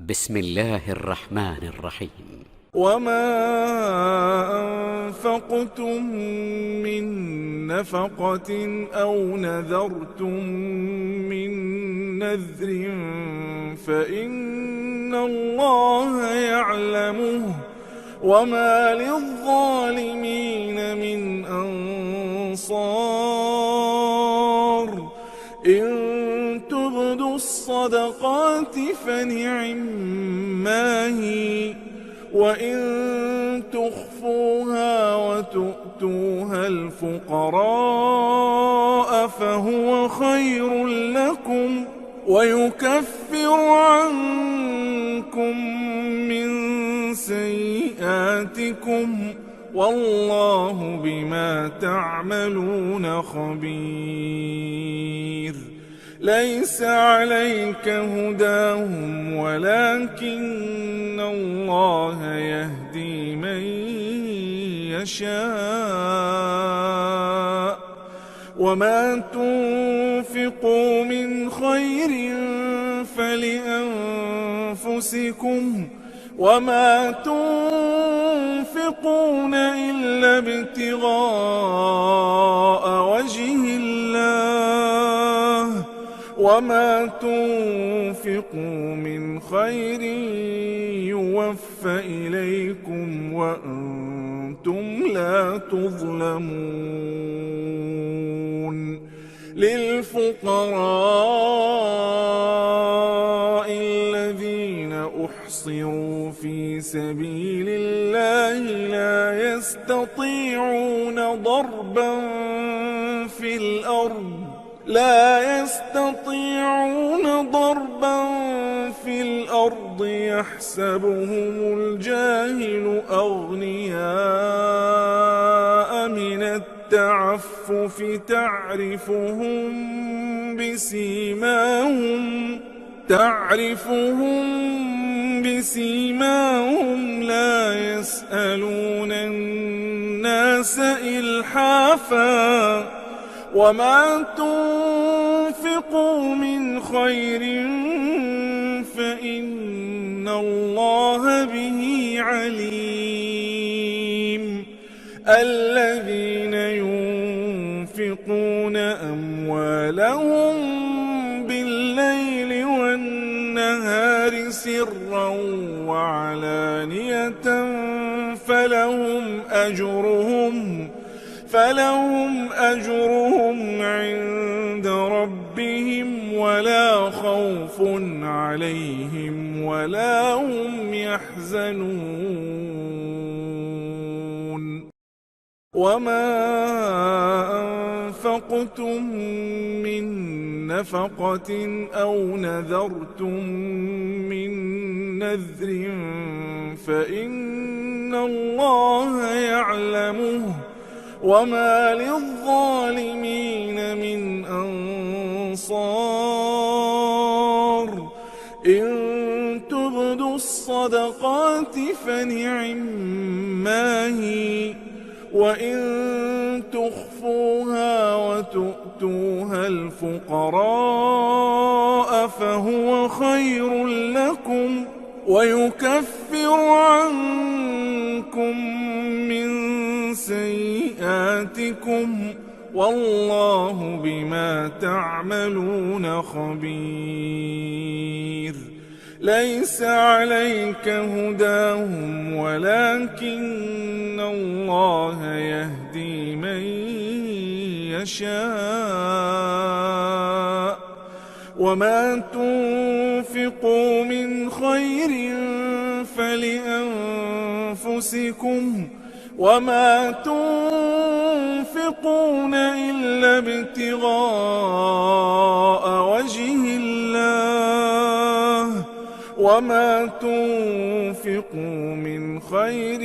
بسم الله الرحمن الرحيم. وما أنفقتم من نفقة أو نذرتم من نذر فإن الله يعلمه وما للظالمين من أنصار. إن تبدوا الصدقات فنعما هي، وإن تخفوها وتؤتوها الفقراء فهو خير لكم ويكفر عنكم من سيئاتكم والله بما تعملون خبير. ليس عليك هداهم ولكن الله يهدي من يشاء. وما تنفقوا من خير فلأنفسكم وما تنفقون إلا ابتغاء وجه الله وما تنفقوا من خير يوفى إليكم وأنتم لا تظلمون. للفقراء الذين أحصروا في سبيل الله لا يستطيعون ضربا في الأرض يحسبهم الجاهل أغنياء من التعفف تعرفهم بسيماهم لا يسألون الناس إلحافا. وما تنفقوا من خير فإن الله به عليم. الذين ينفقون أموالهم بالليل والنهار سرا وعلانية فلهم أجرهم عند ربهم ولا خوف عليهم ولا هم يحزنون. وما أنفقتم من نفقة أو نذرتم من نذر فإن الله يعلمه وما للظالمين من أنصار. إن تبدوا الصدقات فنعما هي، وإن تخفوها وتؤتوها الفقراء فهو خير لكم ويكفر عنكم من سيئاتكم والله بما تعملون خبير. ليس عليك هداهم ولكن الله يهدي من يشاء. وما تنفقوا من خير فلأنفسكم وما تنفقون إلا ابتغاء وجه الله وما تنفقوا من خير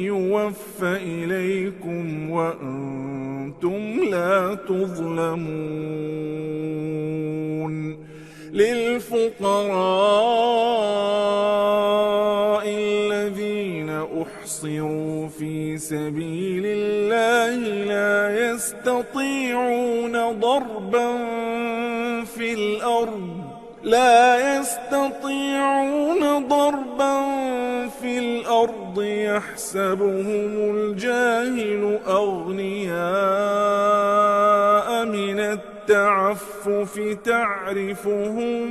يوفى إليكم وأنتم لا تظلمون. للفقراء الذين أحصروا في سبيل الله لا يستطيعون ضربا في الأرض يستطيعون ضربا في الأرض يحسبهم الجاهل أغنياء من التعفف تعرفهم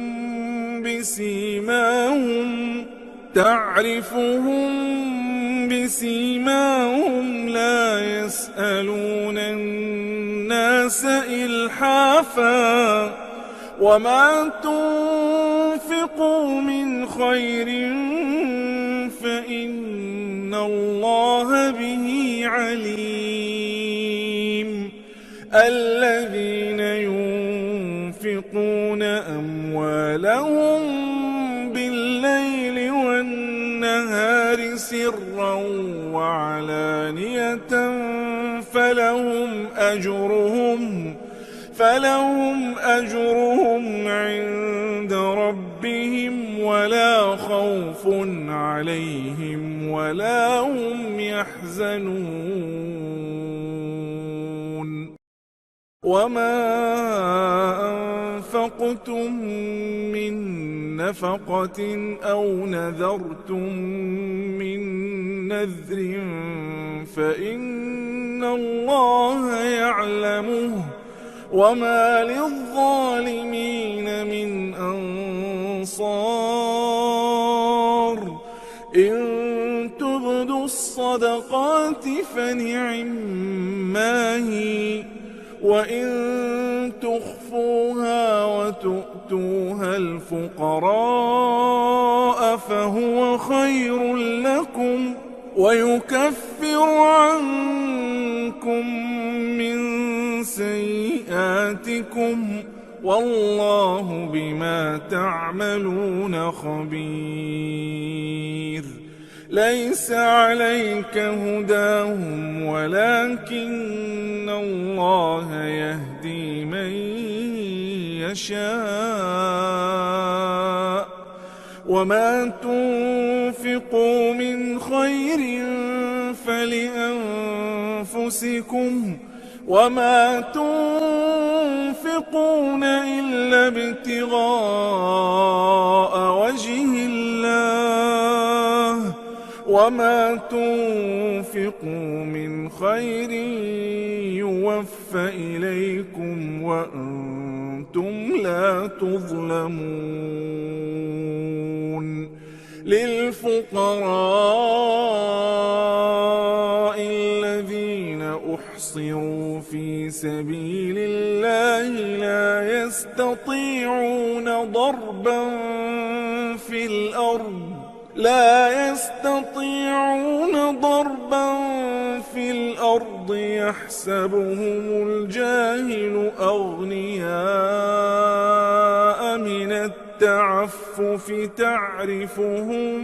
بسيماهم لا يسألون الناس إلحافا وما تنفقوا من خير فإن الله به عليم الذين ينفقون أموالهم بالليل والنهار سرا وعلانية فلهم أجرهم عند ربهم ولا خوف عليهم ولا هم يحزنون وما أنفقتم من نفقة أو نذرتم من نذر فإن الله يعلمه وما للظالمين من أنصار إن تبدوا الصدقات فنعما هي وإن تخفوها وتؤتوها الفقراء فهو خير لكم ويكفر عنكم من سيئاتكم والله بما تعملون خبير ليس عليك هداهم ولكن الله يهدي من يشاء وما تنفقوا من خير فلأنفسكم وما تنفقون إلا ابتغاء وجه الله وما تنفقوا من خير يوفى إليكم وأنتم لا تظلمون للفقراء الذين أحصروا في سبيل الله لا يستطيعون ضربا في الأرض يحسبهم الجاهل أغنياء من التعفف تعرفهم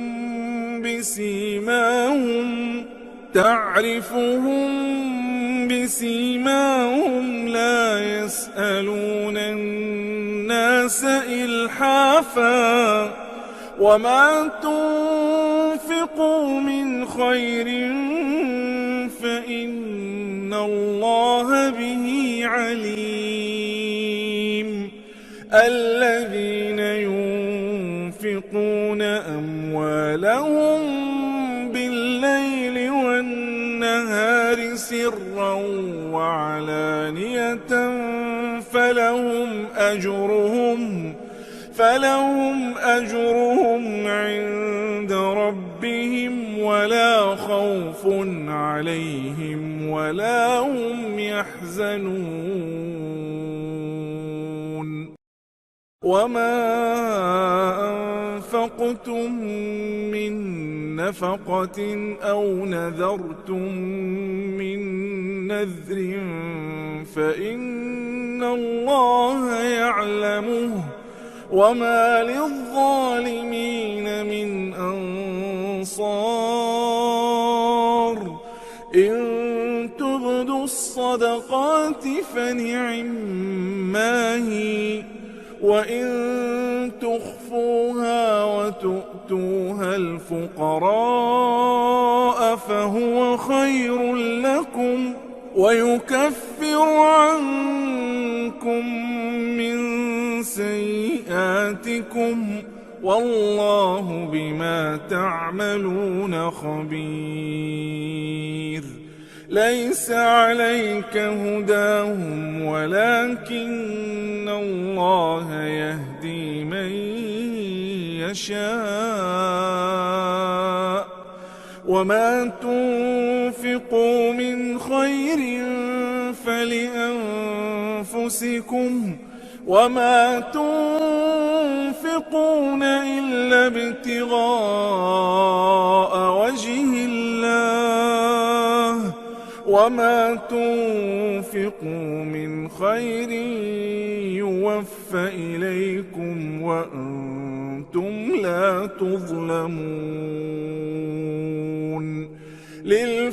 بسيماهم لا يسألون الناس إلحافا وما تنفقوا من خير فإن الله به عليم الذين ينفقون أموالهم بالليل والنهار سرا وعلانية فلهم أجرهم عند ربهم ولا خوف عليهم ولا هم يحزنون وما أنفقتم من نفقة أو نذرتم من نذر فإن الله يعلمه وما للظالمين من أنصار إن تبدوا الصدقات فنعما هي وإن تخفوها وتؤتوها الفقراء فهو خير لكم ويكفر عنكم من سيئاتكم والله بما تعملون خبير. ليس عليك هداهم ولكن الله يهدي من يشاء وما تنفقوا من خير فلأنفسكم وما تنفقون إلا ابتغاء وجه الله وما تنفقوا من خير يوفى إليكم وأنتم لا تظلمون. للفقراء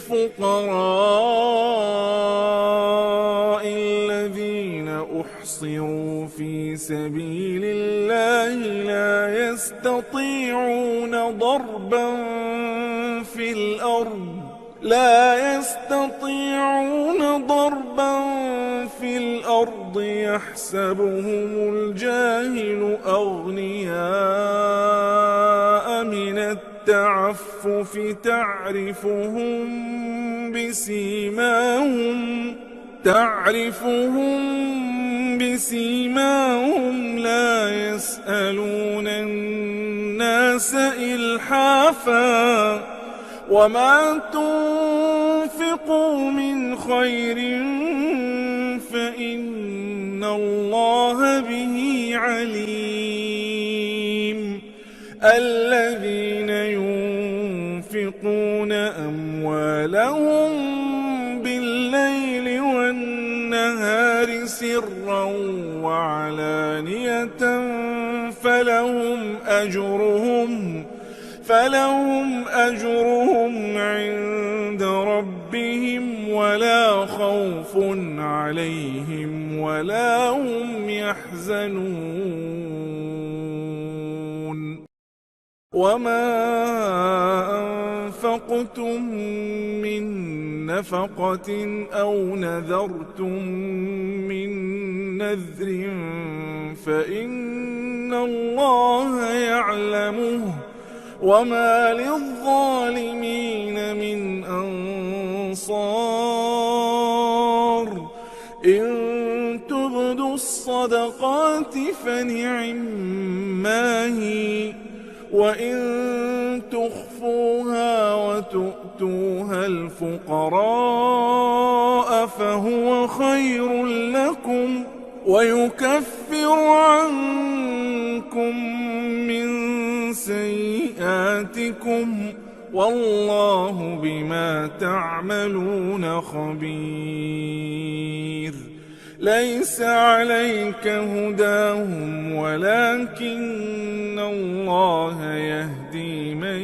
الذين أحصروا في سبيل الله لا يستطيعون ضربا في الأرض يحسبهم الجاهل أغنياء من التعفف تعرفهم بسيماهم لا يسألون الناس إلحافا وما تنفقوا من خير فإن الله به عليم. الذين ينفقون أموالهم بالليل والنهار سرا وعلانية فلهم أجرهم عند ربهم ولا خوف عليهم ولا هم يحزنون. وما أنفقتم من نفقة أو نذرتم من نذر فإن الله يعلمه وما للظالمين من أنصار. إن تبدوا الصدقات فنعما هي وإن تخفوها وتؤتوها الفقراء فهو خير لكم ويكفر عنكم من سيئاتكم والله بما تعملون خبير. ليس عليك هداهم ولكن الله يهدي من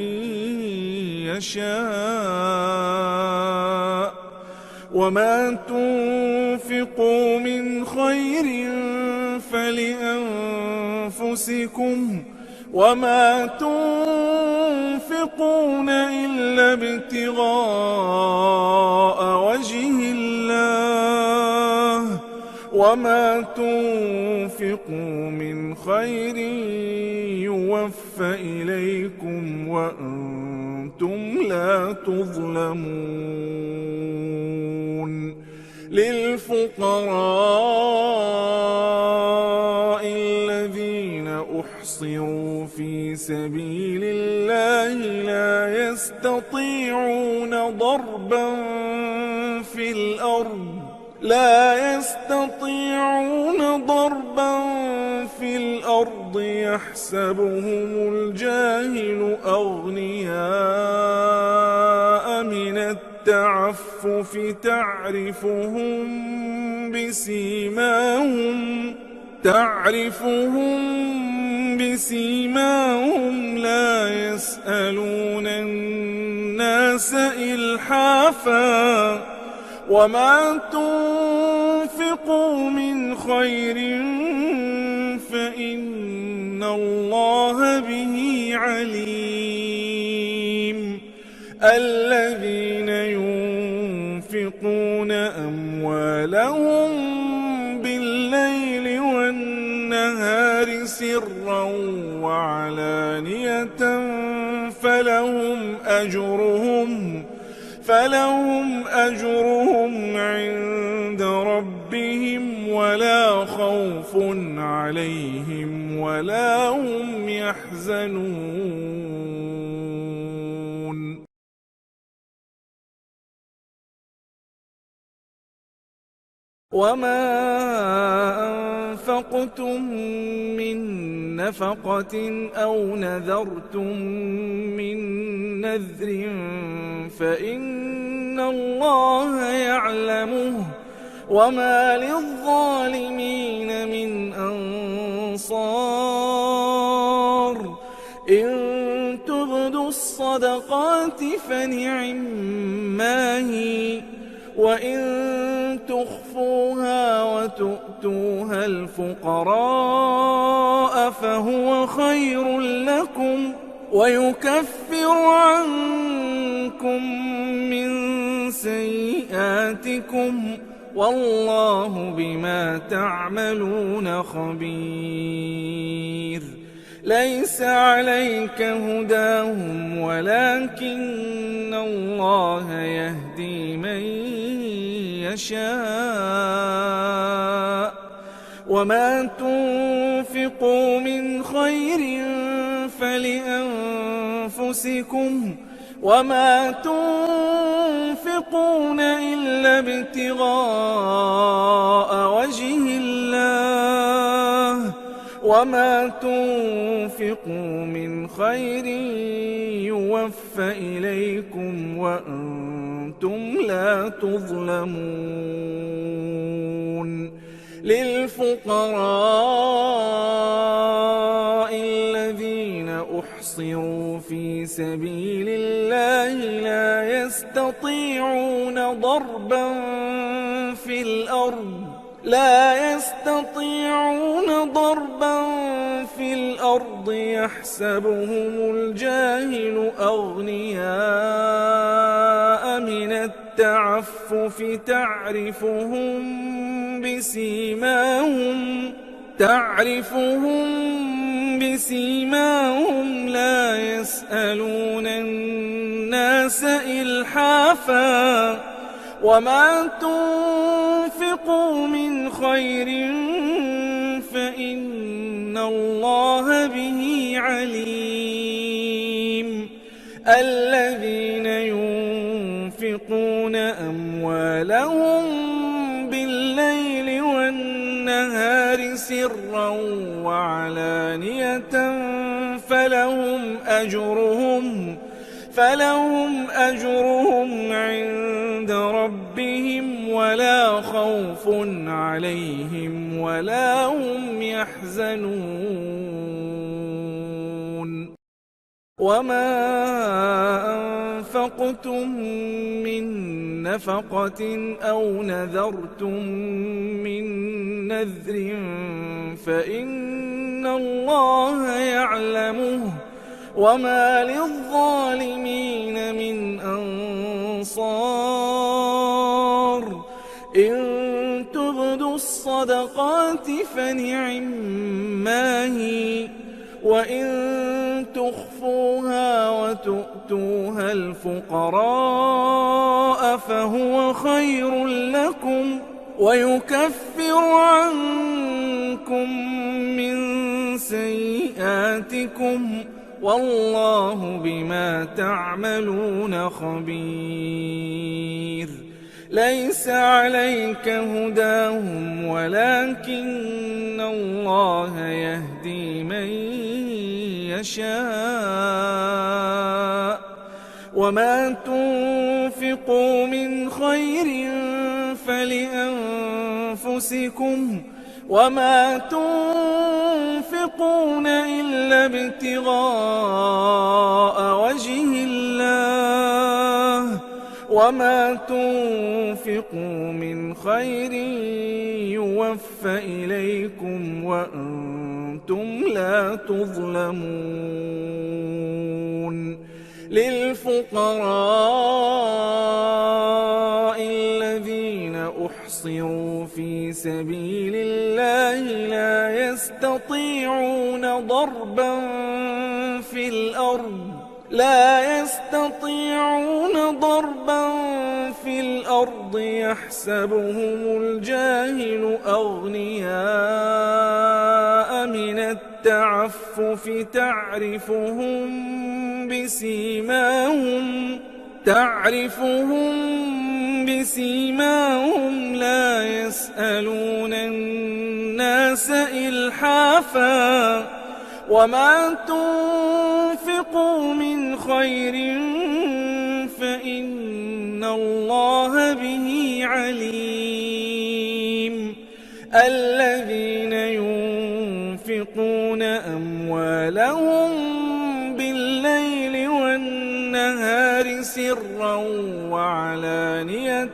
يشاء وما تنفقوا من خير فلأنفسكم وما تنفقون إلا ابتغاء وجه الله وما تنفقوا من خير يوفى إليكم وأنتم لا تظلمون. للفقراء الذين أحصروا في سبيل الله لا يستطيعون ضربا في الأرض يحسبهم الجاهل أغنياء من التعفف تعرفهم بسيماهم لا يسألون الناس إلحافا وما تنفقوا من خير فإن الله به عليم. الذين ينفقون أموالهم بالليل والنهار سرا وعلانية علانية فلهم أجرهم عند ربهم ولا خوف عليهم ولا هم يحزنون. وما أنفقتم من نفقة أو نذرتم من نذر فإن الله يعلمه وما للظالمين من أنصار. إن تبدوا الصدقات فنعما هي وإن تخفوها وتؤتوها الفقراء فهو خير لكم ويكفر عنكم من سيئاتكم والله بما تعملون خبير. ليس عليك هداهم ولكن الله يهدي من يشاء. وما تنفقوا من خير فلأنفسكم وما تنفقون إلا ابتغاء وجه الله وما تنفقوا من خير يوفى إليكم وأنتم لا تظلمون. للفقراء الذين أحصروا في سبيل الله لا يستطيعون ضربا في الأرض يحسبهم الجاهل أغنياء من التعفف تعرفهم بسيماهم لا يسألون الناس إلحافا. وما تنفقوا من خير فإن الله به عليم. الذين ينفقون أموالهم بالليل والنهار سرا وعلانية فلهم أجرهم عند ربهم ولا خوف عليهم ولا هم يحزنون. وما أنفقتم من نفقة أو نذرتم من نذر فإن الله يعلمه وما للظالمين من أنصار. إن تبدوا الصدقات فنعما هي وإن تخفوها وتؤتوها الفقراء فهو خير لكم ويكفر عنكم من سيئاتكم والله بما تعملون خبير. ليس عليك هداهم ولكن الله يهدي من يشاء. وما تنفقوا من خير فلأنفسكم وما تنفقون إلا ابتغاء وجه الله وما تنفقوا من خير يوفى إليكم وأنتم لا تظلمون. للفقراء الذين أحصروا في سبيل الله لا يستطيعون ضربا الأرض لا يستطيعون ضربا في الأرض يحسبهم الجاهل أغنياء من التعفف تعرفهم بسيماهم لا يسألون الناس إلحافا وما تنفقوا من خير فإن الله به عليم الذين ينفقون أموالهم بالليل والنهار سرا وعلانية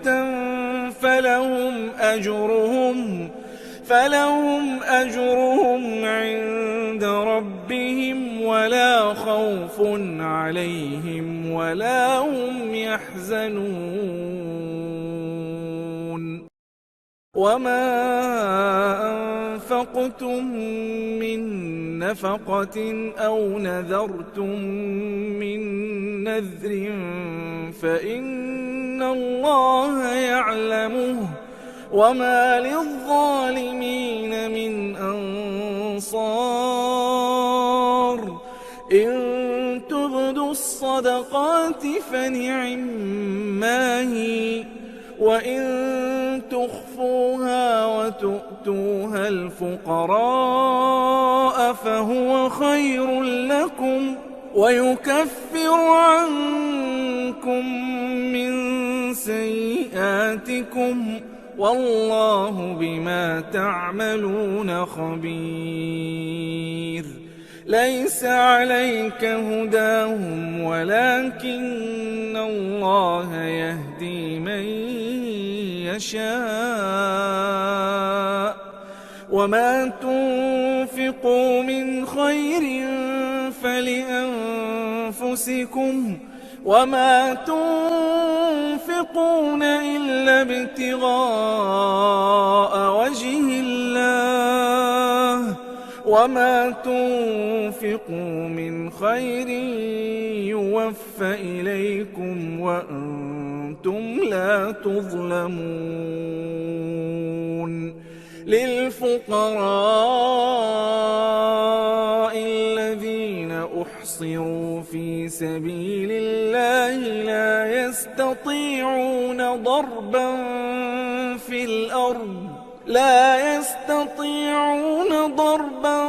فلهم أجرهم عند ربهم ولا خوف عليهم ولا هم يحزنون وما أنفقتم من نفقة أو نذرتم من نذر فإن الله يعلمه وما للظالمين من أنصار إن تبدوا الصدقات فنعما هي وإن تخفوها وتؤتوها الفقراء فهو خير لكم ويكفر عنكم من سيئاتكم والله بما تعملون خبير ليس عليك هداهم ولكن الله يهدي من يشاء وما تنفقوا من خير فلأنفسكم وما تنفقون إلا ابتغاء وجه الله وما تنفقوا من خير يوفى إليكم وأنتم لا تظلمون للفقراء الذين أحصروا في سبيل الله لا يستطيعون ضربا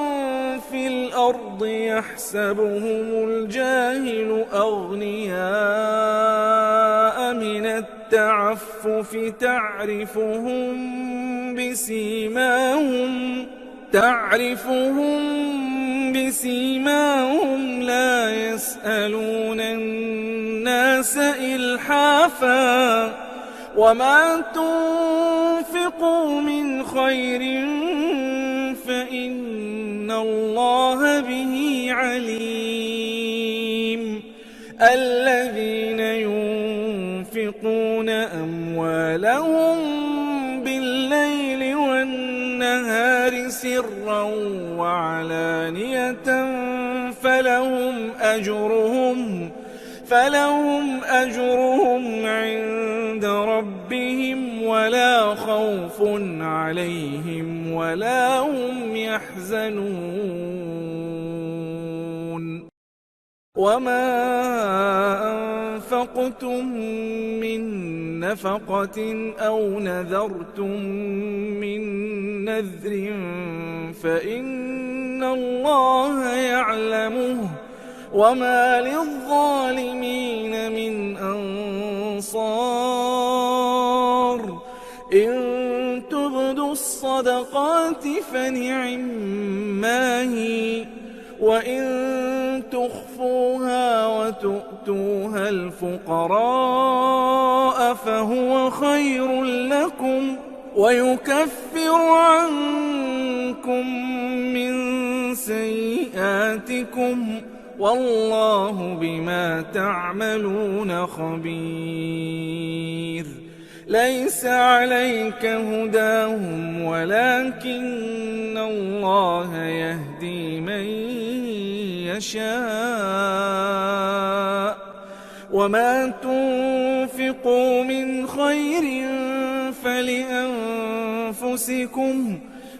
في الأرض يحسبهم الجاهل أغنياء من التعفف تعرفهم بسيماهم لا يسألون الناس إلحافا وما تنفقوا من خير فإن الله به عليم الذين ينفقون أموالهم بالليل والنهار سرا وعلانية فلهم أجرهم عند ربهم ولا خوف عليهم ولا هم يحزنون وما أنفقتم من نفقة أو نذرتم من نذر فإن الله يعلمه وما للظالمين من أنصار إن تبدوا الصدقات فنعما هي وإن تخفوها وتؤتوها الفقراء فهو خير لكم ويكفر عنكم من سيئاتكم والله بما تعملون خبير ليس عليك هداهم ولكن الله يهدي من يشاء وما تنفقوا من خير فلأنفسكم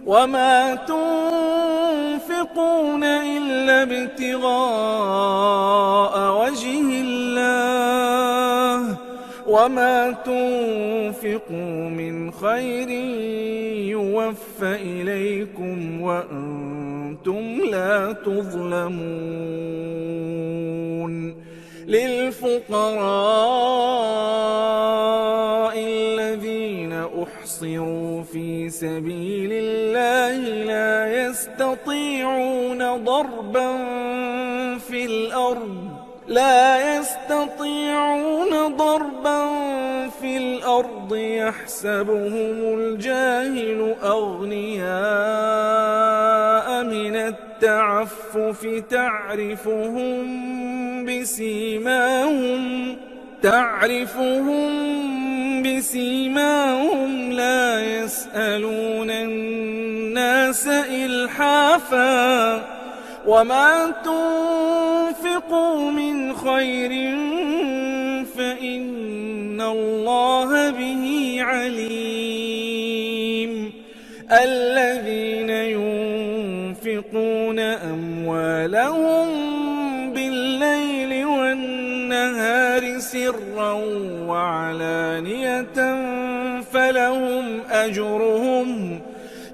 وما تنفقون إلا ابتغاء وجه الله وما تنفقوا من خير يوفى إليكم وأنتم لا تظلمون للفقراء الذين أحصروا في سبيل الله لا يستطيعون ضربا في الأرض يحسبهم الجاهل أغنياء من التعفف تعرفهم بسيماهم لا يسألون الناس إلحافا وما تنفقوا من خير فإن الله به عليم الذين ينفقون أموالهم بالليل والنهار سرا وعلانية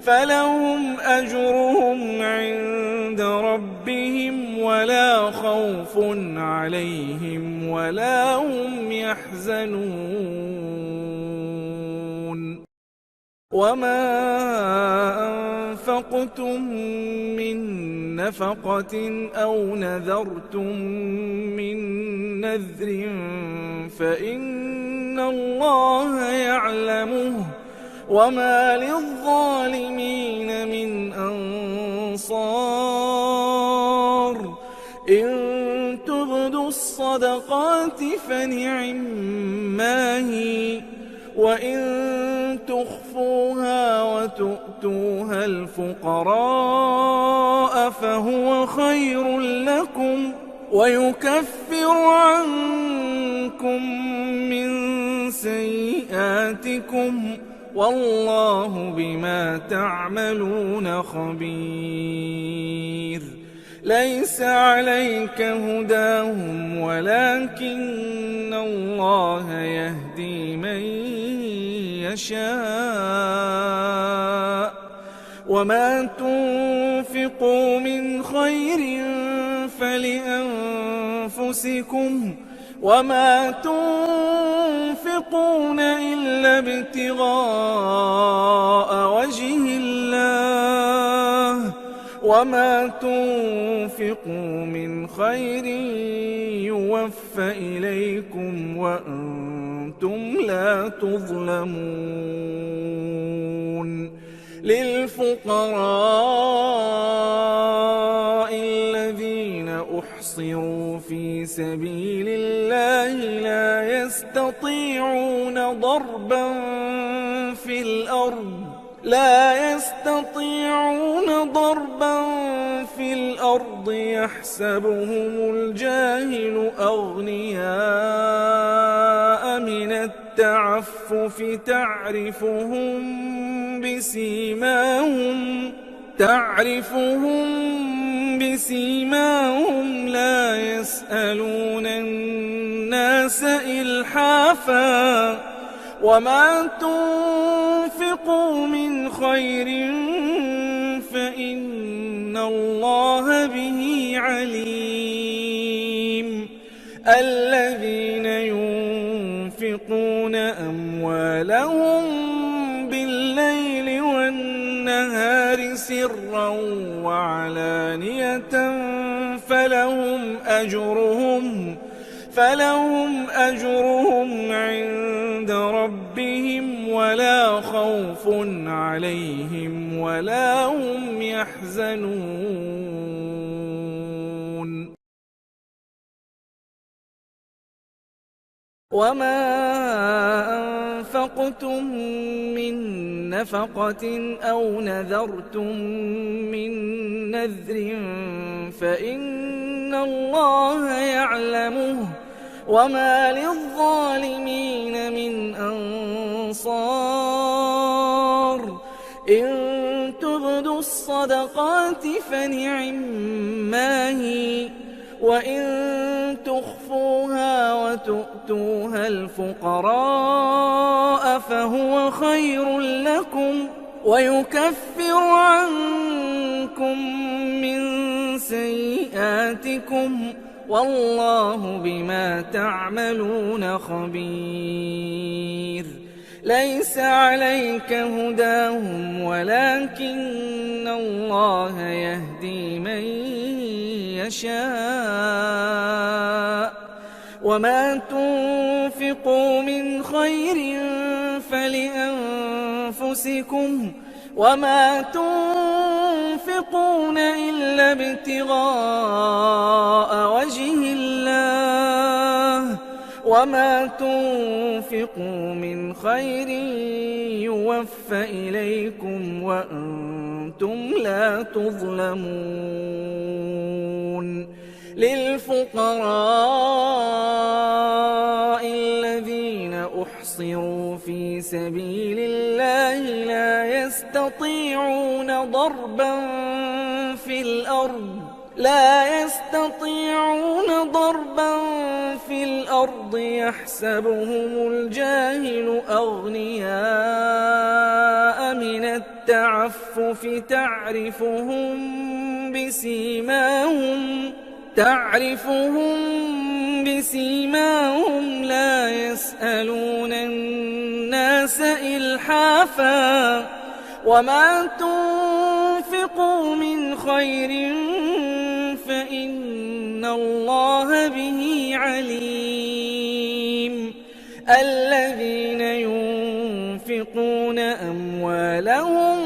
فلهم أجرهم عند ربهم ولا خوف عليهم ولا هم يحزنون وما أنفقتم من نفقة أو نذرتم من نذر فإن الله يعلمه وما للظالمين من أنصار إن تبدوا الصدقات فنعما هي وإن تخفوها وتؤتوها الفقراء فهو خير لكم ويكفر عنكم من سيئاتكم والله بما تعملون خبير ليس عليك هداهم ولكن الله يهدي من يشاء وما تنفقوا من خير فلأنفسكم وما تنفقون إلا ابتغاء وجه الله وما تنفقوا من خير يوفى إليكم وأنتم لا تظلمون للفقراء الذين أحصروا في سبيل الله لا يستطيعون ضربا في الأرض يحسبهم الجاهل أغنياء من التعفف تعرفهم بسيماهم لا يسألون الناس إلحافا وما تنفقوا من خير فإن الله به عليم الذين ينفقون أموالهم بالليل والنهار سرا وعلانية فلهم أجرهم عند ربهم ولا خوف عليهم ولا هم يحزنون وما أنفقتم من نفقة أو نذرتم من نذر فإن الله يعلمه وما للظالمين من أنصار إن تبدوا الصدقات فنعما هي وإن تخفوها وتؤتوها الفقراء فهو خير لكم ويكفر عنكم من سيئاتكم والله بما تعملون خبير ليس عليك هداهم ولكن الله يهدي من يشاء وما تنفقوا من خير فلأنفسكم وما تنفقون إلا ابتغاء وجه الله وما تنفقوا من خير يوفى إليكم وأنتم لا تظلمون للفقراء الذين أحصروا في سبيل الله لا يستطيعون ضربا في الأرض يحسبهم الجاهل أغنياء من التعفف تعرفهم بسيماهم لا يسألون الناس إلحافا وما تنفقوا من خير فإن الله به عليم الذين ينفقون أموالهم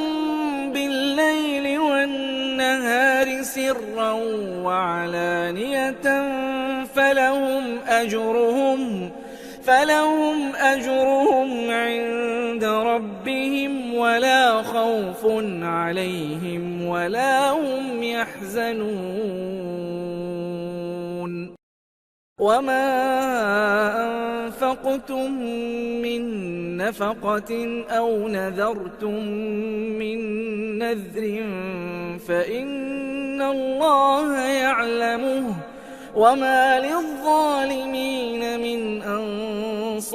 بالليل والنهار سرا وعلانية فلهم أجرهم عند ربهم ولا خوف عليهم ولا هم يحزنون وما أنفقتم من نفقة أو نذرتم من نذر فإن الله يعلمه وما للظالمين من أنصار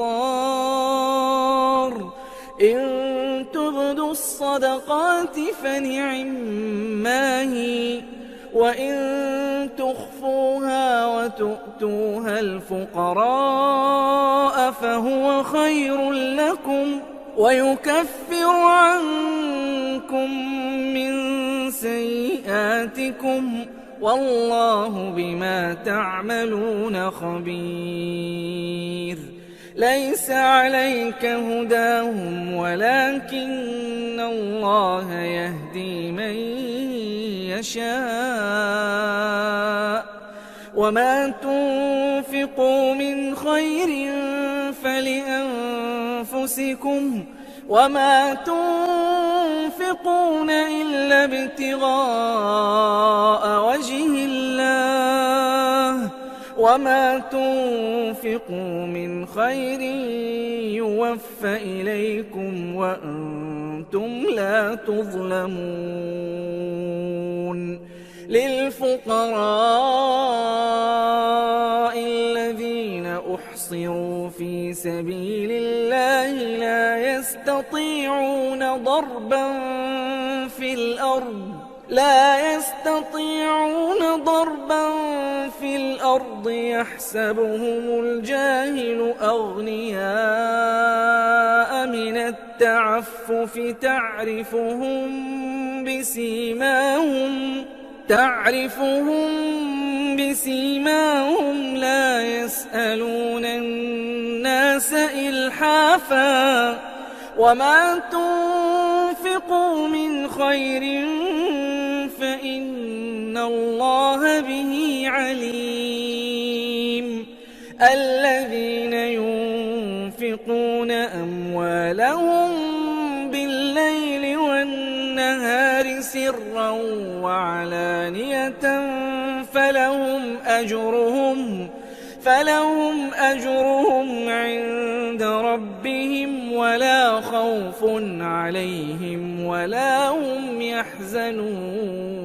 إن تبدوا الصدقات فنعما هي وإن تخفوها وتؤتوها الفقراء فهو خير لكم ويكفر عنكم من سيئاتكم والله بما تعملون خبير ليس عليك هداهم ولكن الله يهدي من يشاء وما تنفقوا من خير فلأنفسكم وما تنفقون إلا ابتغاء وجه الله وما تنفقوا من خير يوفى إليكم وأنتم لا تظلمون للفقراء الذين أحصروا في سبيل الله لا يستطيعون ضربا في الأرض يحسبهم الجاهل أغنياء من التعفف تعرفهم بسيماهم لا يسألون الناس إلحافا وما تنفقوا من خير فإن الله به عليم الذين ينفقون أموالهم بالليل والنهار سرا وعلانية فلهم أجرهم عند ربهم ولا خوف عليهم ولا هم يحزنون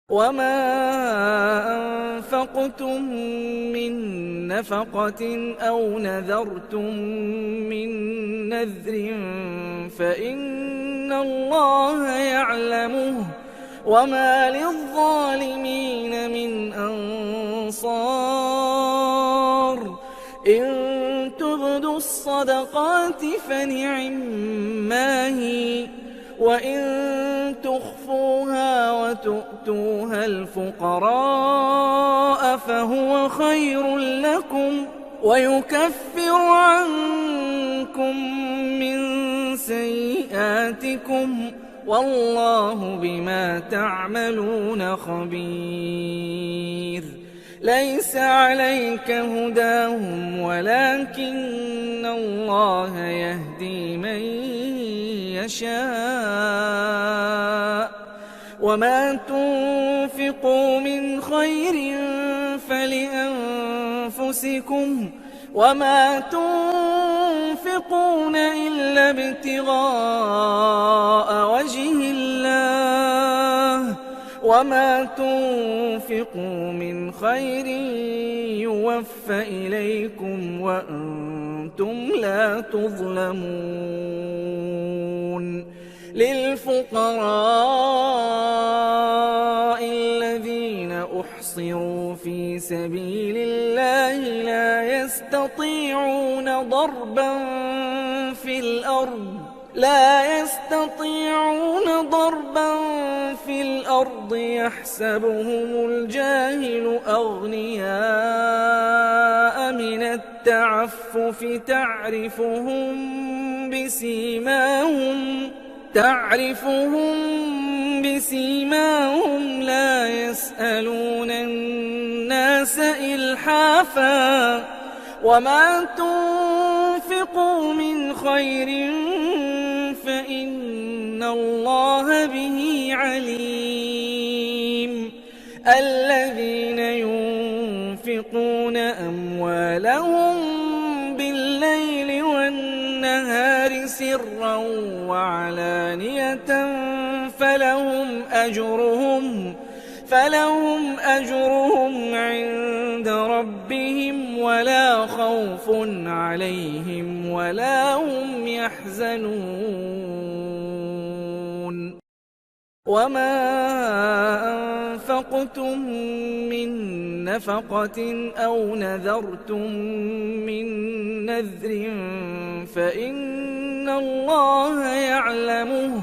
وما أنفقتم من نفقة أو نذرتم من نذر فإن الله يعلمه وما للظالمين من أنصار إن تبدوا الصدقات فنعما هي وإن تخفوها وتؤتوها الفقراء فهو خير لكم ويكفر عنكم من سيئاتكم والله بما تعملون خبير ليس عليك هداهم ولكن الله يهدي من يشاء وما تنفقوا من خير فلأنفسكم وما تنفقون إلا ابتغاء وجه الله وما تنفقوا من خير يوفى إليكم وأنتم لا تظلمون للفقراء الذين أحصروا في سبيل الله لا يستطيعون ضربا في الأرض يحسبهم الجاهل أغنياء من التعفف تعرفهم بسيماهم لا يسألون الناس إلحافا وما تنفقوا من خير فإن الله به عليم الذين ينفقون أموالهم بالليل والنهار سرا وعلانية فلهم أجرهم عند ربهم ولا خوف عليهم ولا هم يحزنون وما أنفقتم من نفقة أو نذرتم من نذر فإن الله يعلمه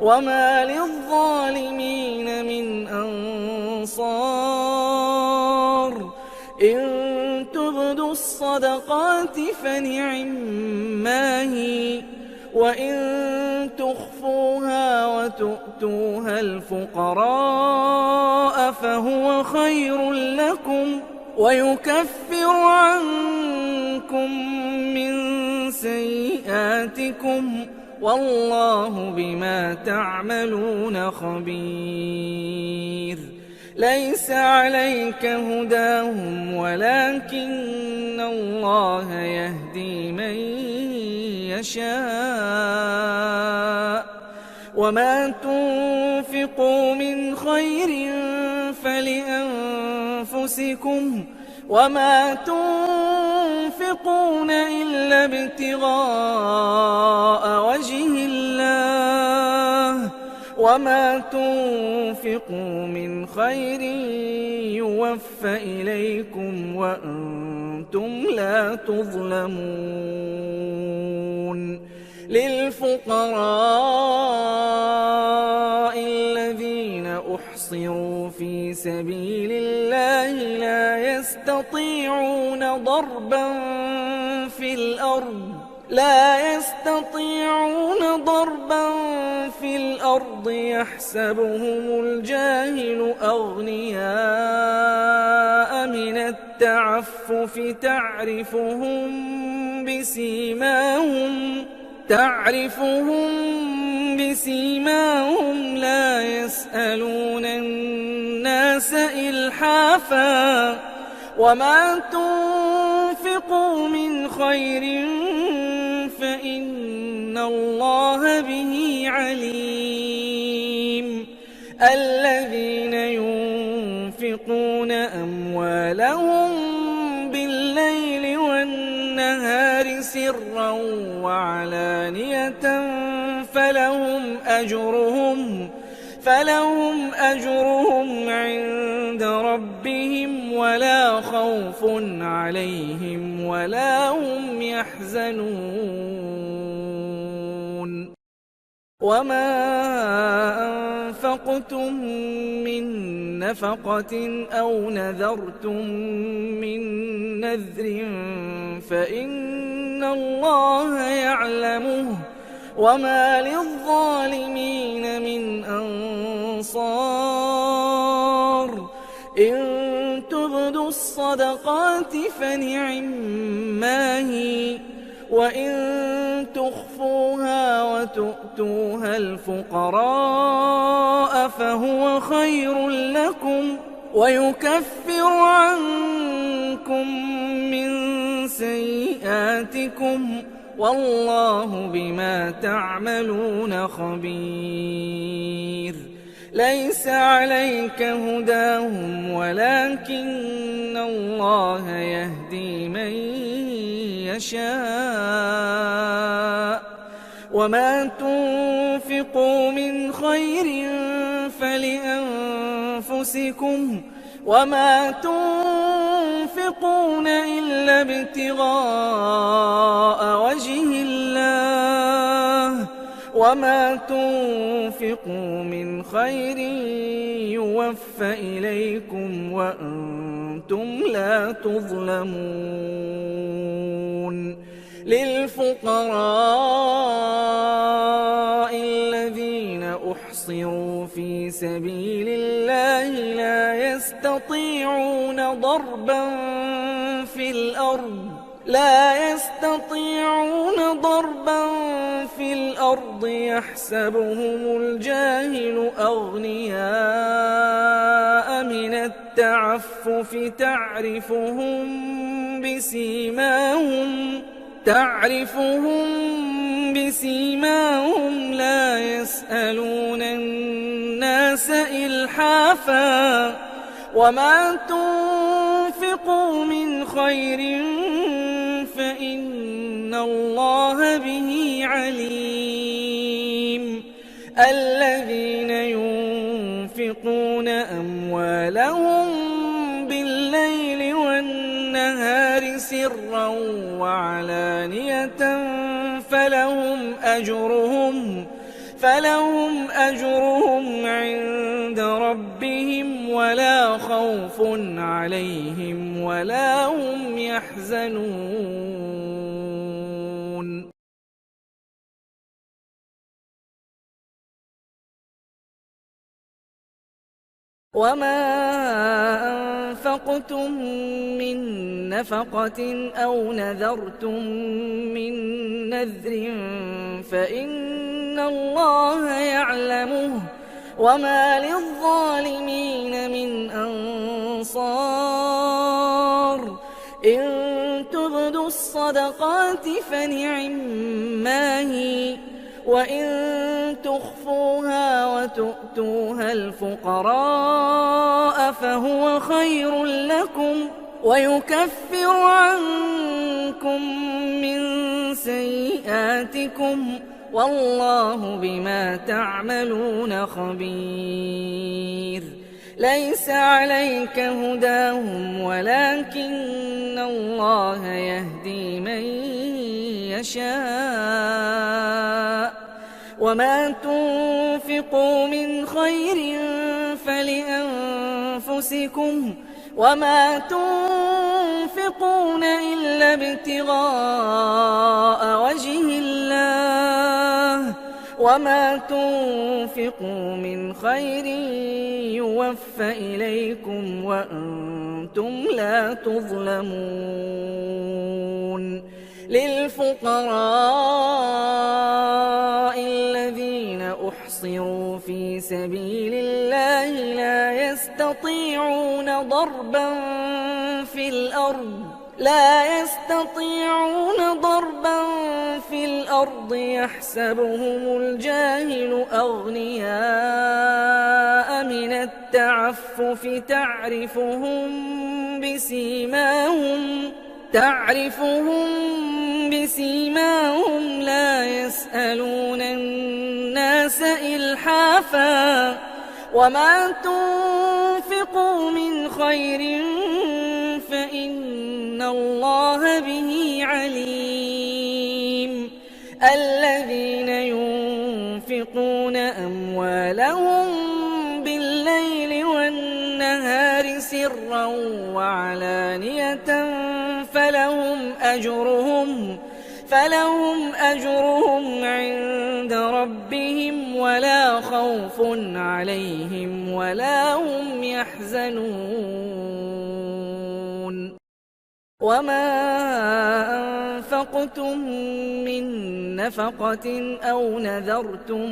وما للظالمين من أنصار إن تبدوا الصدقات فنعما هي وإن تخفوها وتؤتوها الفقراء فهو خير لكم ويكفر عنكم من سيئاتكم والله بما تعملون خبير ليس عليك هداهم ولكن الله يهدي من يشاء وما تنفقوا من خير فلأنفسكم وما تنفقون إلا ابتغاء وجه الله وما تنفقوا من خير يوفى إليكم وأنتم لا تظلمون للفقراء الذين أحصروا في سبيل الله لا يستطيعون ضربا في الأرض يحسبهم الجاهل أغنياء من التعفف التعفف تعرفهم بسيماهم لا يسألون الناس إلحافا وما تنفقوا من خير فإن الله به عليم الذين ينفقون أموالهم بالليل والنهار سرا وعلانية فلهم أجرهم عند ربهم ولا خوف عليهم ولا هم يحزنون وما أنفقتم من نفقة أو نذرتم من نذر فإن الله يعلمه وما للظالمين من أنصار إن تبدوا الصدقات فنعما هي وإن تخفوها وتؤتوها الفقراء فهو خير لكم ويكفر عنكم من سيئاتكم والله بما تعملون خبير ليس عليك هداهم ولكن الله يهدي من يشاء وما تنفقوا من خير فلأنفسكم وما تنفقون إلا ابتغاء وجه الله وما تنفقوا من خير يوفى إليكم وأنتم لا تظلمون للفقراء الذين أحصروا في سبيل الله لا يستطيعون ضربا في الأرض يحسبهم الجاهل أغنياء من التعفف تعرفهم بسيماهم لا يسألون الناس إلحافا وما تنفقوا من خير فإن الله به عليم الذين ينفقون أموالهم بالليل والنهار سرا وعلانية فلهم أجرهم عند ربهم ولا خوف عليهم ولا هم يحزنون وما أنفقتم من نفقة أو نذرتم من نذر فإن الله يعلمه وما للظالمين من أنصار إن تبدوا الصدقات فنعما هي وإن تخفوها وتؤتوها الفقراء فهو خير لكم ويكفر عنكم من سيئاتكم والله بما تعملون خبير ليس عليك هداهم ولكن الله يهدي من يشاء وما تنفقوا من خير فلأنفسكم وما تنفقون إلا ابتغاء وجه الله وما تنفقوا من خير يوفى إليكم وأنتم وأنتم لا تظلمون للفقراء الذين أحصروا في سبيل الله لا يستطيعون ضربا في الأرض يحسبهم الجاهل أغنياء من التعفف تعرفهم بسيماهم لا يسألون الناس إلحافا وما تنفقوا من خير فإن الله به عليم الذين ينفقون أموالهم بالليل والنهار سرا وعلانية فلهم أجرهم عند ربهم ولا خوف عليهم ولا هم يحزنون وما أنفقتم من نفقة أو نذرتم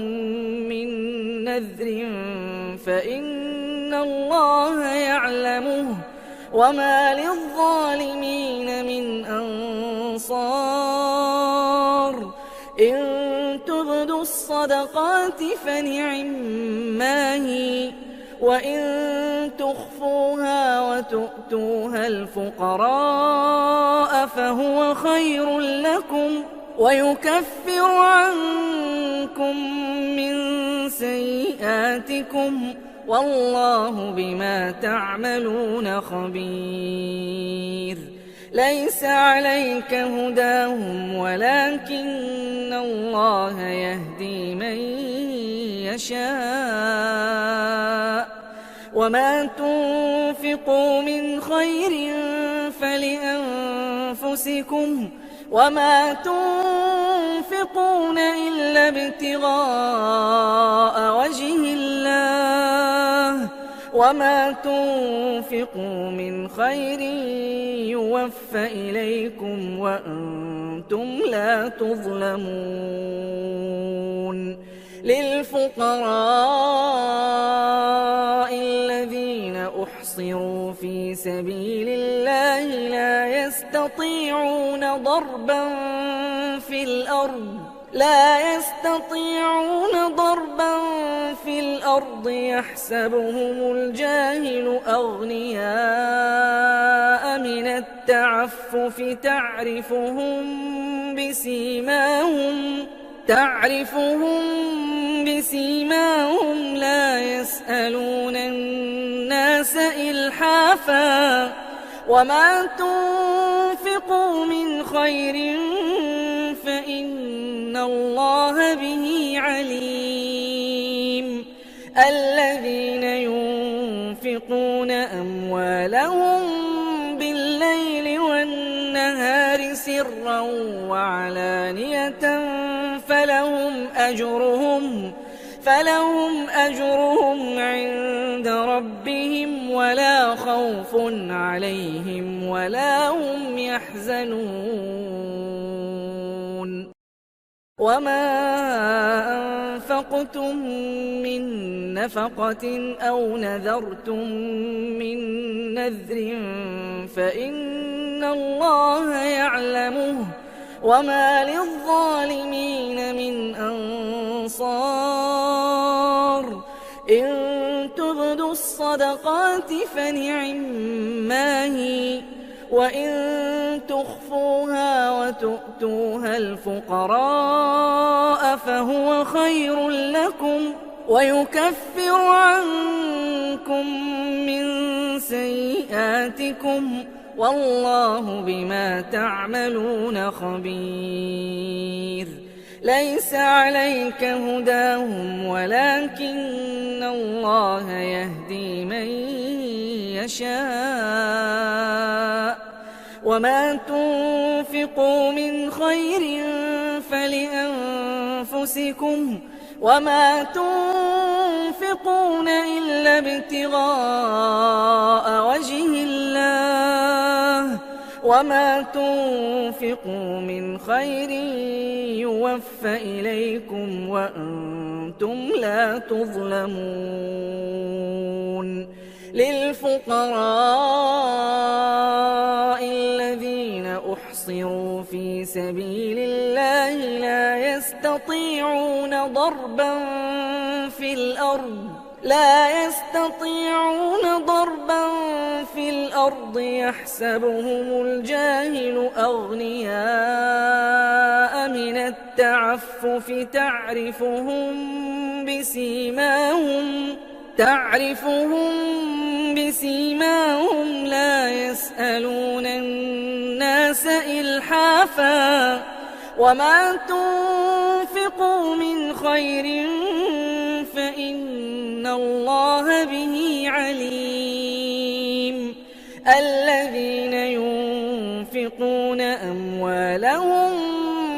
من نذر فإن الله يعلمه وما للظالمين من أنصار إن تبدوا الصدقات فنعما هي وإن تخفوها وتؤتوها الفقراء فهو خير لكم ويكفر عنكم من سيئاتكم والله بما تعملون خبير ليس عليك هداهم ولكن الله يهدي من يشاء وما تنفقوا من خير فلأنفسكم وما تنفقون إلا ابتغاء وجه الله وما تنفقوا من خير يوفى إليكم وأنتم لا تظلمون للفقراء الذين أحصروا في سبيل الله لا يستطيعون ضربا في الأرض يحسبهم الجاهل أغنياء من التعفف تعرفهم بسيماهم لا يسألون الناس إلحافا وما تنفقوا من خير فإن الله به عليم الذين ينفقون أموالهم بالليل والنهار سرا وعلانية فلهم أجرهم عند ربهم ولا خوف عليهم ولا هم يحزنون وما أنفقتم من نفقة أو نذرتم من نذر فإن الله يعلمه وما للظالمين من أنصار إن تبدوا الصدقات فنعما هي وإن تخفوها وتؤتوها الفقراء فهو خير لكم ويكفر عنكم من سيئاتكم والله بما تعملون خبير ليس عليك هداهم ولكن الله يهدي من يشاء وما تنفقوا من خير فلأنفسكم وما تنفقون إلا ابتغاء وجه الله وما تنفقوا من خير يوفى إليكم وأنتم لا تظلمون للفقراء الذين أحصروا في سبيل الله لا يستطيعون ضربا في الأرض يحسبهم الجاهل أغنياء من التعفف تعرفهم بسيماهم لا يسألون الناس إلحافا وما تنفقوا من خير فإن الله به عليم الذين ينفقون أموالهم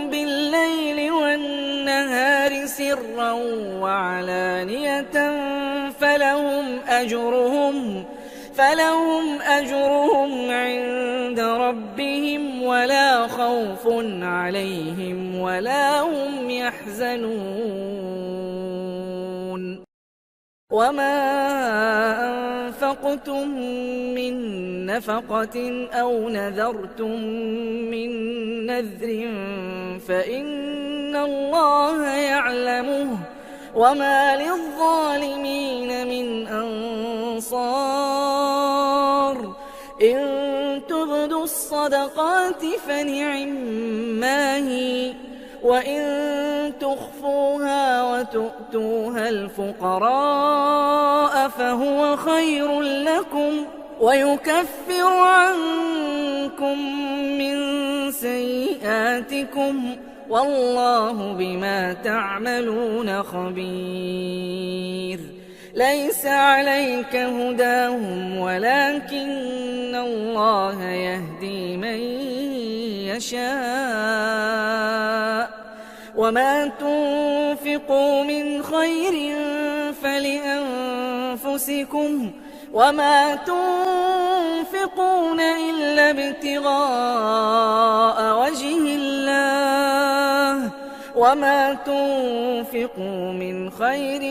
بالليل والنهار سرا وعلانية فلهم أجرهم عند ربهم ولا خوف عليهم ولا هم يحزنون وما أنفقتم من نفقة أو نذرتم من نذر فإن الله يعلمه وما للظالمين من أنصار إن تبدوا الصدقات فنعما هي وإن تخفوها وتؤتوها الفقراء فهو خير لكم ويكفر عنكم من سيئاتكم والله بما تعملون خبير ليس عليك هداهم ولكن الله يهدي من يشاء وما تنفقوا من خير فلأنفسكم وما تنفقون إلا ابتغاء وجه الله وما تنفقوا من خير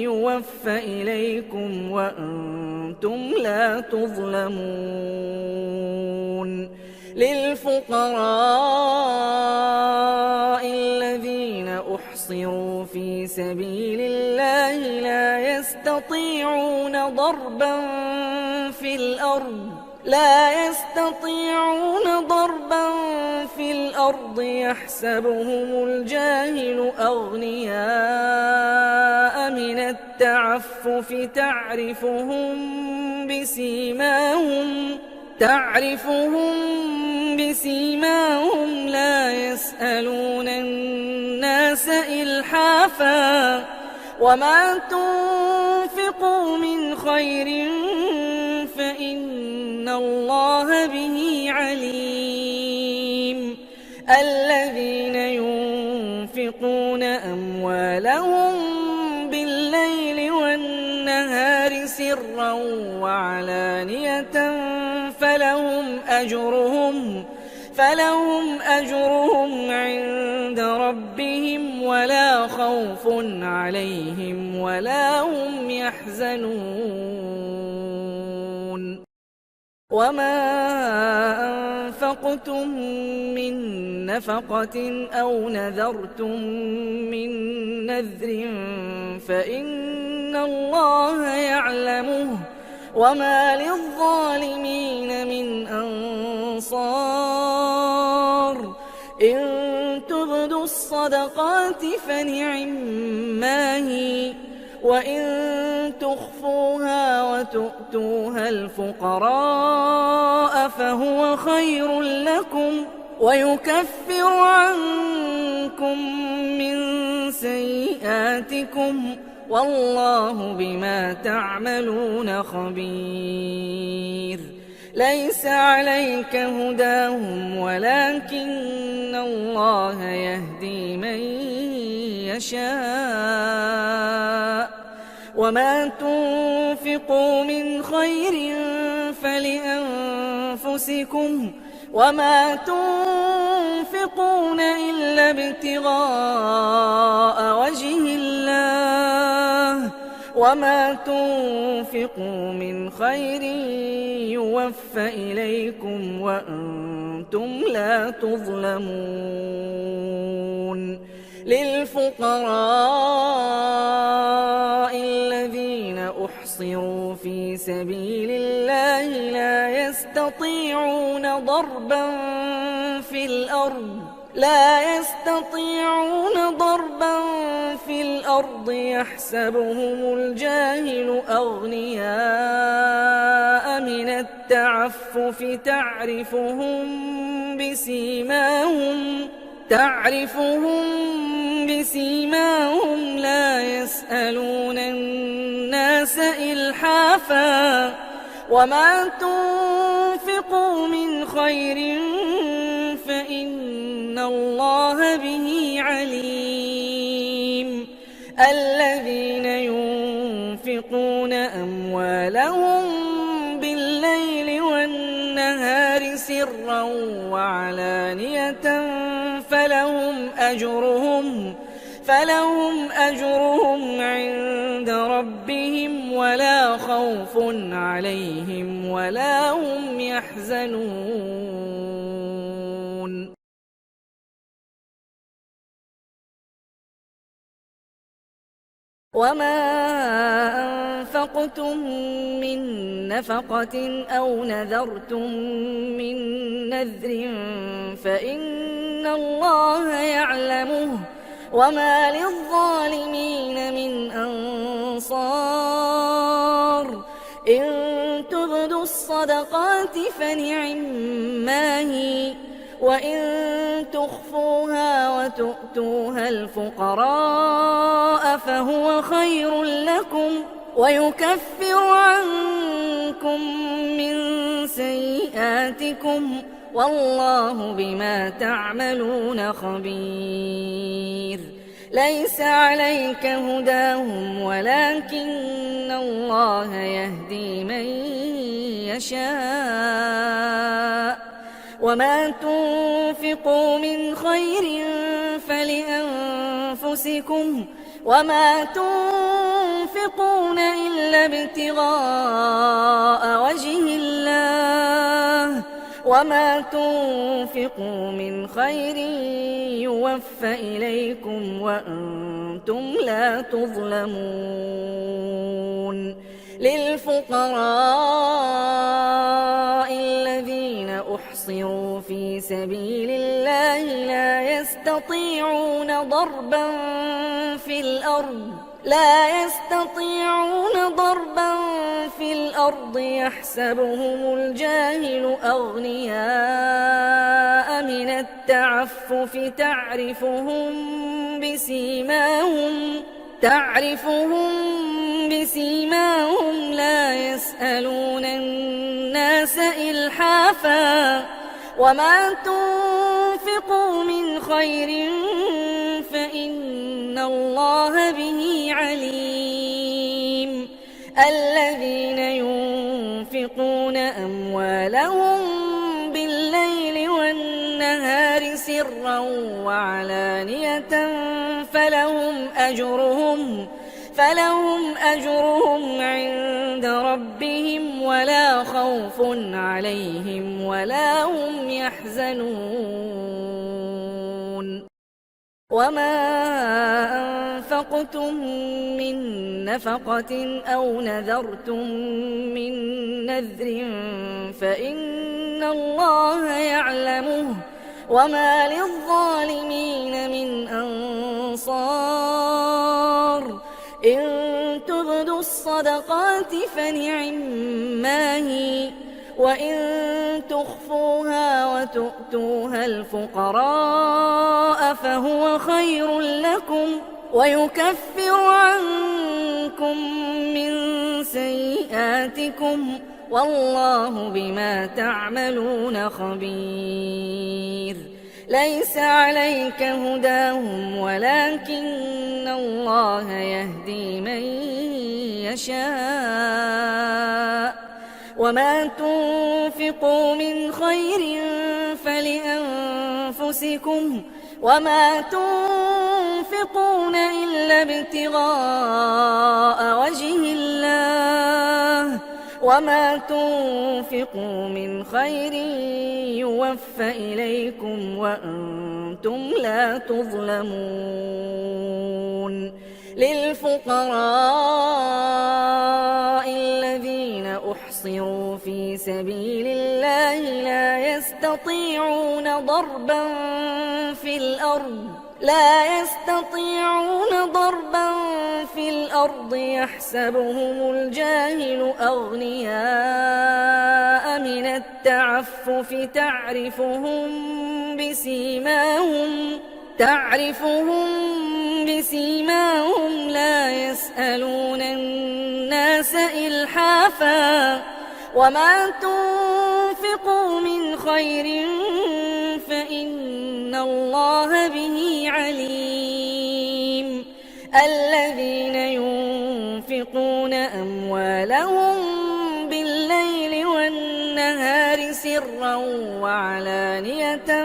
يوفى إليكم وأنتم لا تظلمون للفقراء الذين أحصروا في سبيل الله لا يستطيعون ضربا في الأرض يحسبهم الجاهل أغنياء من التعفف تعرفهم بسيماهم لا يسألون الناس إلحافا وما تنفقوا من خير فإن الله به عليم الذين ينفقون أموالهم بالليل والنهار سرا وعلانية فلهم أجرهم عند ربهم ولا خوف عليهم ولا هم يحزنون وما أنفقتم من نفقة أو نذرتم من نذر فإن الله يعلمه وما للظالمين من أنصار إن تبدوا الصدقات فنعما هي وإن تخفوها وتؤتوها الفقراء فهو خير لكم ويكفر عنكم من سيئاتكم والله بما تعملون خبير ليس عليك هداهم ولكن الله يهدي من يشاء وما تنفقوا من خير فلأنفسكم وما تنفقون إلا ابتغاء وجه الله وما تنفقوا من خير يوفى إليكم وأنتم لا تظلمون للفقراء الذين أحصروا في سبيل الله لا يستطيعون ضربا في الأرض يحسبهم الجاهل أغنياء من التعفف تعرفهم بسيماهم لا يسألون الناس إلحافا وما تنفقوا من خير فإن الله به عليم الذين ينفقون أموالهم بالليل والنهار سرا وعلانية فلهم أجرهم عند ربهم ولا خوف عليهم ولا هم يحزنون وما أنفقتم من نفقة أو نذرتم من نذر فإن الله يعلمه وما للظالمين من أنصار إن تبدوا الصدقات فنعما هي وإن تخفوها وتؤتوها الفقراء فهو خير لكم ويكفر عنكم من سيئاتكم والله بما تعملون خبير ليس عليك هداهم ولكن الله يهدي من يشاء وما تنفقوا من خير فلأنفسكم وما تنفقون إلا ابتغاء وجه الله وما تنفقوا من خير يوفى إليكم وأنتم لا تظلمون للفقراء الذين أحصروا في سبيل الله لا يستطيعون ضربا في الأرض يحسبهم الجاهل أغنياء من التعفف تعرفهم بسيماهم لا يسألون الناس إلحافا وما تنفقوا من خير فإن الله به عليم الذين ينفقون أموالهم بالليل والنهار سرا وعلانية فلهم أجرهم عند ربهم ولا خوف عليهم ولا هم يحزنون وما أنفقتم من نفقة أو نذرتم من نذر فإن الله يعلمه وما للظالمين من أنصار إن تبدوا الصدقات فنعما هي وإن تخفوها وتؤتوها الفقراء فهو خير لكم ويكفر عنكم من سيئاتكم والله بما تعملون خبير ليس عليك هداهم ولكن الله يهدي من يشاء وما تنفقوا من خير فلأنفسكم وما تنفقون إلا ابتغاء وجه الله وما تنفقوا من خير يوفى إليكم وأنتم لا تظلمون للفقراء الذين أحصروا في سبيل الله لا يستطيعون ضربا في الأرض يحسبهم الجاهل أغنياء من التعفف تعرفهم بسيماهم لا يسألون الناس إلحافا وما تنفقوا من خير فإن الله به عليم الذين ينفقون أموالهم بالليل والنهار سرا وعلانية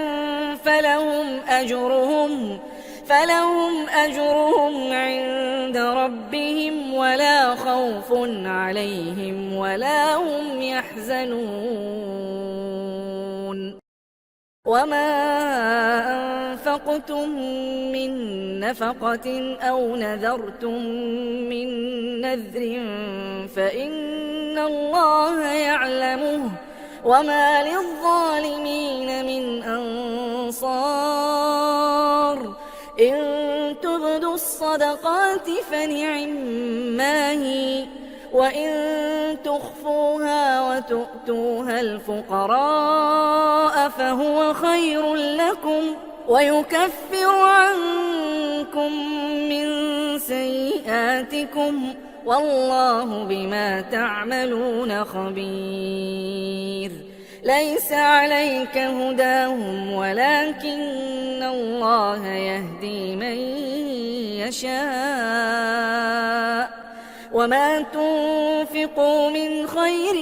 فلهم أجرهم عند ربهم ولا خوف عليهم ولا هم يحزنون وما أنفقتم من نفقة أو نذرتم من نذر فإن الله يعلمه وما للظالمين من أنصار إن تبدوا الصدقات فنعما هي وإن تخفوها وتؤتوها الفقراء فهو خير لكم ويكفر عنكم من سيئاتكم والله بما تعملون خبير ليس عليك هداهم ولكن الله يهدي من يشاء وما تنفقوا من خير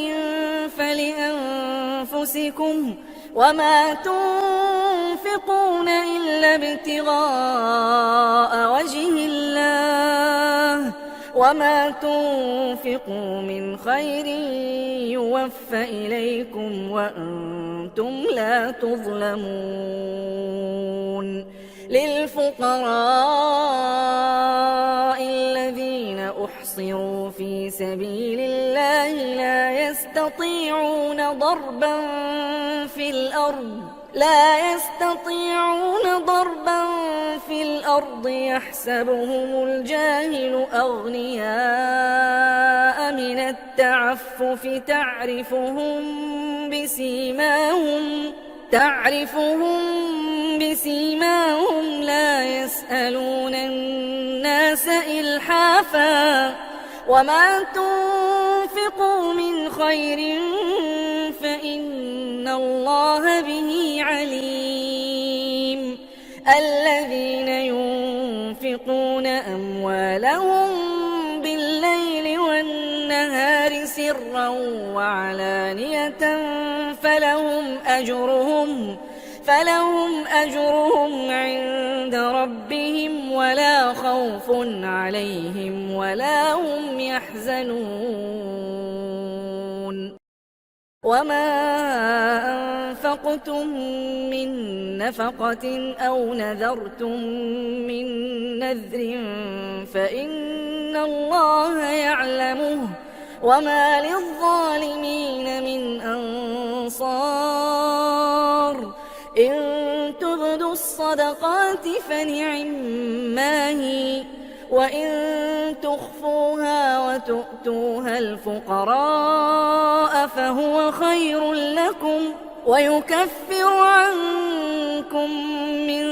فلأنفسكم وما تنفقون إلا ابتغاء وجه الله وما تنفقوا من خير يوفى إليكم وأنتم لا تظلمون للفقراء الذين أحصروا في سبيل الله لا يستطيعون ضربا في الأرض يحسبهم الجاهل أغنياء من التعفف تعرفهم بسيماهم لا يسألون الناس إلحافا وما تنفقوا من خير فإن الله به عليم الذين ينفقون أموالهم بالليل والنهار سرا وعلانية فلهم أجرهم عند ربهم ولا خوف عليهم ولا هم يحزنون وما أنفقتم من نفقة أو نذرتم من نذر فإن الله يعلمه وما للظالمين من أنصار إن تبدوا الصدقات فنعما هي وإن تخفوها وتؤتوها الفقراء فهو خير لكم ويكفر عنكم من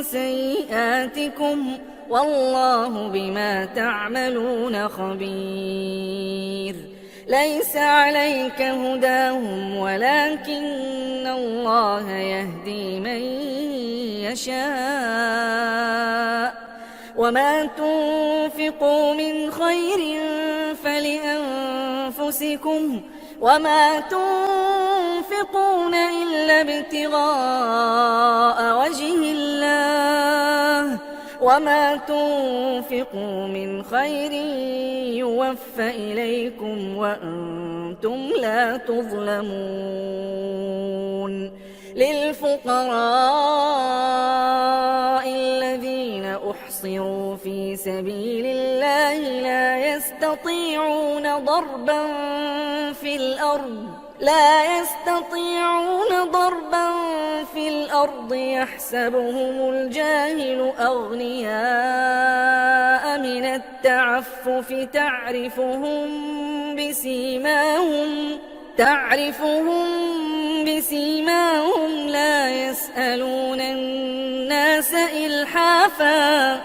سيئاتكم والله بما تعملون خبير ليس عليك هداهم ولكن الله يهدي من يشاء وما تنفقوا من خير فلأنفسكم وما تنفقون إلا ابتغاء وجه الله وما تنفقوا من خير يوفى إليكم وأنتم لا تظلمون للفقراء الذين أحصروا في سبيل الله لا يستطيعون ضربا في الأرض يحسبهم الجاهل أغنياء من التعفف تعرفهم بسيماهم لا يسألون الناس إلحافا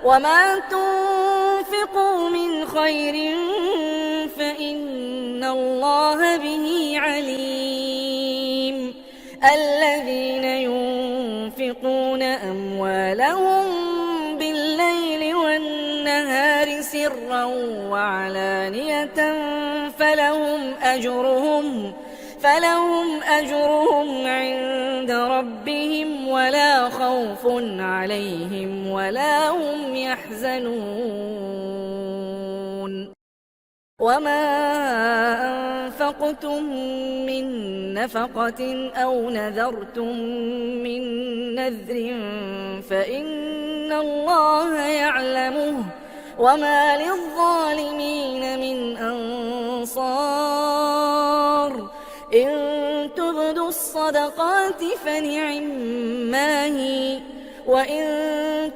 وما تنفقوا من خير فإن الله به عليم الذين ينفقون أموالهم بالليل والنهار سرا وعلانية فلهم أجرهم عند ربهم ولا خوف عليهم ولا هم يحزنون وما أنفقتم من نفقة أو نذرتم من نذر فإن الله يعلمه وما للظالمين من أنصار إن تبدوا الصدقات فنعما هي وإن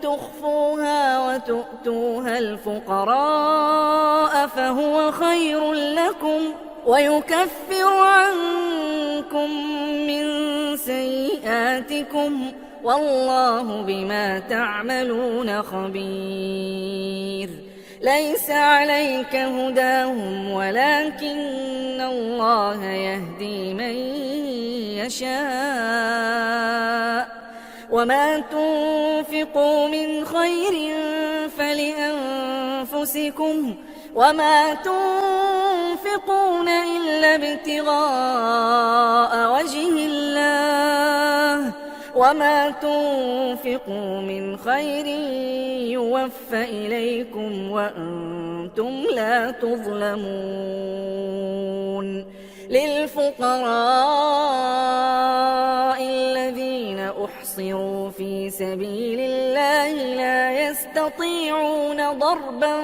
تخفوها وتؤتوها الفقراء فهو خير لكم ويكفر عنكم من سيئاتكم والله بما تعملون خبير ليس عليك هداهم ولكن الله يهدي من يشاء وما تنفقوا من خير فلأنفسكم وما تنفقون إلا ابتغاء وجه الله وما تنفقوا من خير يوفى إليكم وأنتم لا تظلمون للفقراء الذين أحصروا في سبيل الله لا يستطيعون ضربا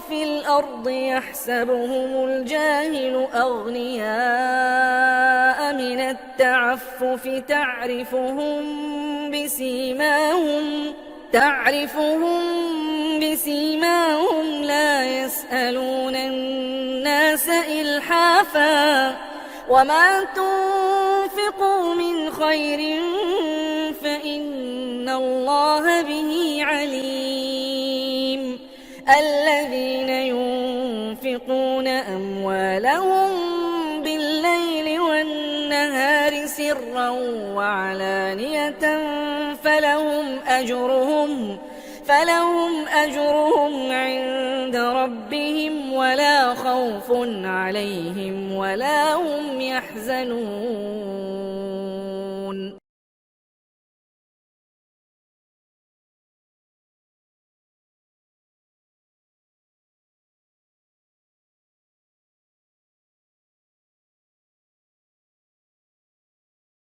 في الأرض يحسبهم الجاهل أغنياء من التعفف تعرفهم بسيماهم لا يسألون الناس إلحافا وما تنفقوا من خير فإن الله به عليم الذين ينفقون أموالهم بالليل والنهار سرا وعلانية فلهم أجرهم عند ربهم ولا خوف عليهم ولا هم يحزنون